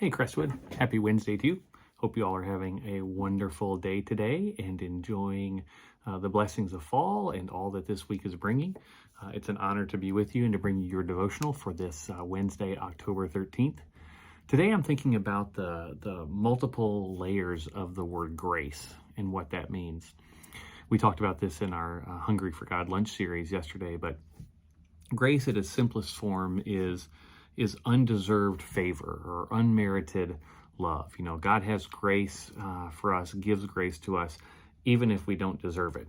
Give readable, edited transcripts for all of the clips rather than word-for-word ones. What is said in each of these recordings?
Hey Crestwood, happy Wednesday to you. Hope you all are having a wonderful day today and enjoying the blessings of fall and all that this week is bringing. It's an honor to be with you and to bring you your devotional for this Wednesday, October 13th. Today I'm thinking about the multiple layers of the word grace and what that means. We talked about this in our Hungry for God lunch series yesterday, but grace at its simplest form is undeserved favor or unmerited love. You know, God has grace for us, gives grace to us, even if we don't deserve it.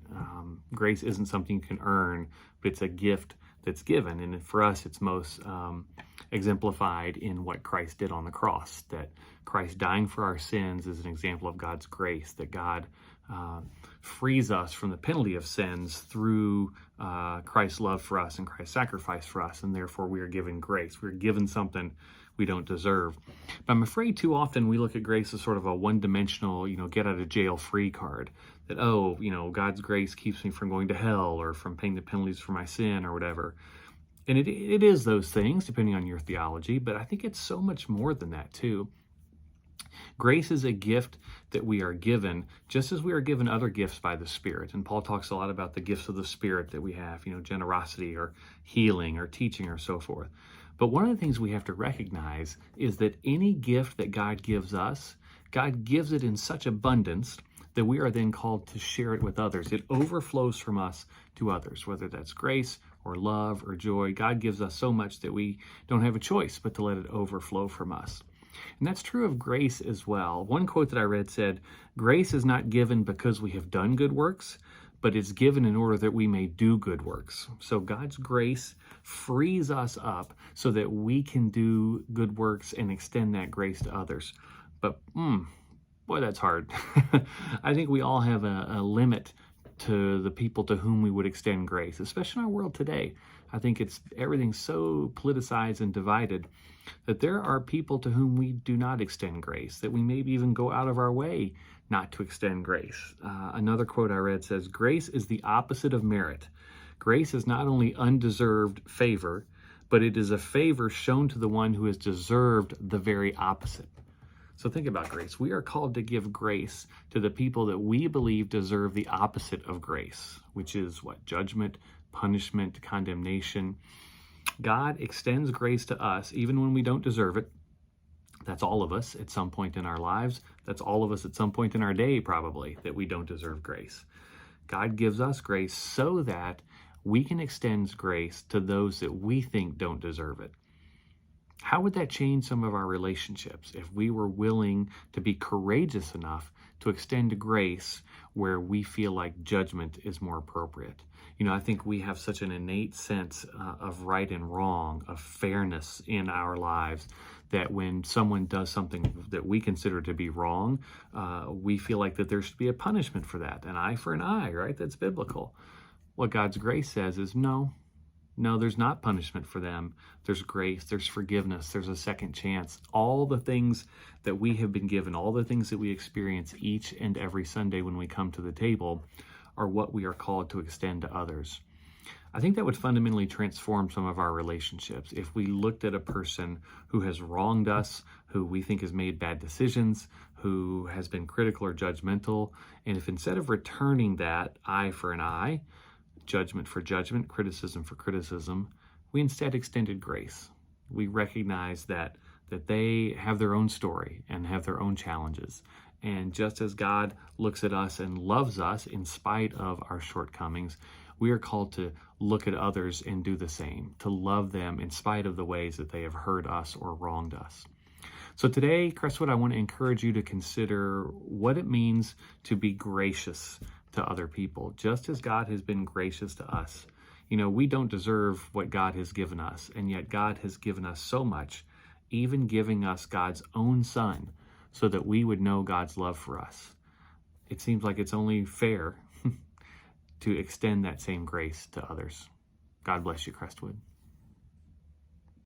Grace isn't something you can earn, but it's a gift that's given. And for us, it's most exemplified in what Christ did on the cross, that Christ dying for our sins is an example of God's grace, that God frees us from the penalty of sins through Christ's love for us and Christ's sacrifice for us, and therefore we are given grace. We're given something we don't deserve. But I'm afraid too often we look at grace as sort of a one-dimensional, get out of jail free card, that, God's grace keeps me from going to hell or from paying the penalties for my sin or whatever. And it is those things, depending on your theology, but I think it's so much more than that too. Grace is a gift that we are given, just as we are given other gifts by the Spirit. And Paul talks a lot about the gifts of the Spirit that we have, generosity or healing or teaching or so forth. But one of the things we have to recognize is that any gift that God gives us, God gives it in such abundance that we are then called to share it with others. It overflows from us to others, whether that's grace or love or joy. God gives us so much that we don't have a choice but to let it overflow from us. And that's true of grace as well. One quote that I read said, "Grace is not given because we have done good works, but it's given in order that we may do good works." So God's grace frees us up so that we can do good works and extend that grace to others. But boy, that's hard. I think we all have a limit to the people to whom we would extend grace, especially in our world today. I think everything's so politicized and divided that there are people to whom we do not extend grace, that we maybe even go out of our way not to extend grace. Another quote I read says, "Grace is the opposite of merit. Grace is not only undeserved favor, but it is a favor shown to the one who has deserved the very opposite." So think about grace. We are called to give grace to the people that we believe deserve the opposite of grace, which is what? Judgment, punishment, condemnation. God extends grace to us even when we don't deserve it. That's all of us at some point in our lives. That's all of us at some point in our day, probably, that we don't deserve grace. God gives us grace so that we can extend grace to those that we think don't deserve it. How would that change some of our relationships if we were willing to be courageous enough to extend grace where we feel like judgment is more appropriate? I think we have such an innate sense of right and wrong, of fairness in our lives, that when someone does something that we consider to be wrong, we feel like that there should be a punishment for that, an eye for an eye, right? That's biblical. What God's grace says is no, there's not punishment for them. There's grace, there's forgiveness, there's a second chance. All the things that we have been given, all the things that we experience each and every Sunday when we come to the table are what we are called to extend to others. I think that would fundamentally transform some of our relationships if we looked at a person who has wronged us, who we think has made bad decisions, who has been critical or judgmental, and if instead of returning that eye for an eye, judgment for judgment, criticism for criticism, we instead extended grace. We recognize that they have their own story and have their own challenges. And just as God looks at us and loves us in spite of our shortcomings, we are called to look at others and do the same, to love them in spite of the ways that they have hurt us or wronged us. So today, Crestwood, I want to encourage you to consider what it means to be gracious to other people, just as God has been gracious to us. We don't deserve what God has given us, and yet God has given us so much, even giving us God's own Son, so that we would know God's love for us. It seems like it's only fair to extend that same grace to others. God bless you, Crestwood.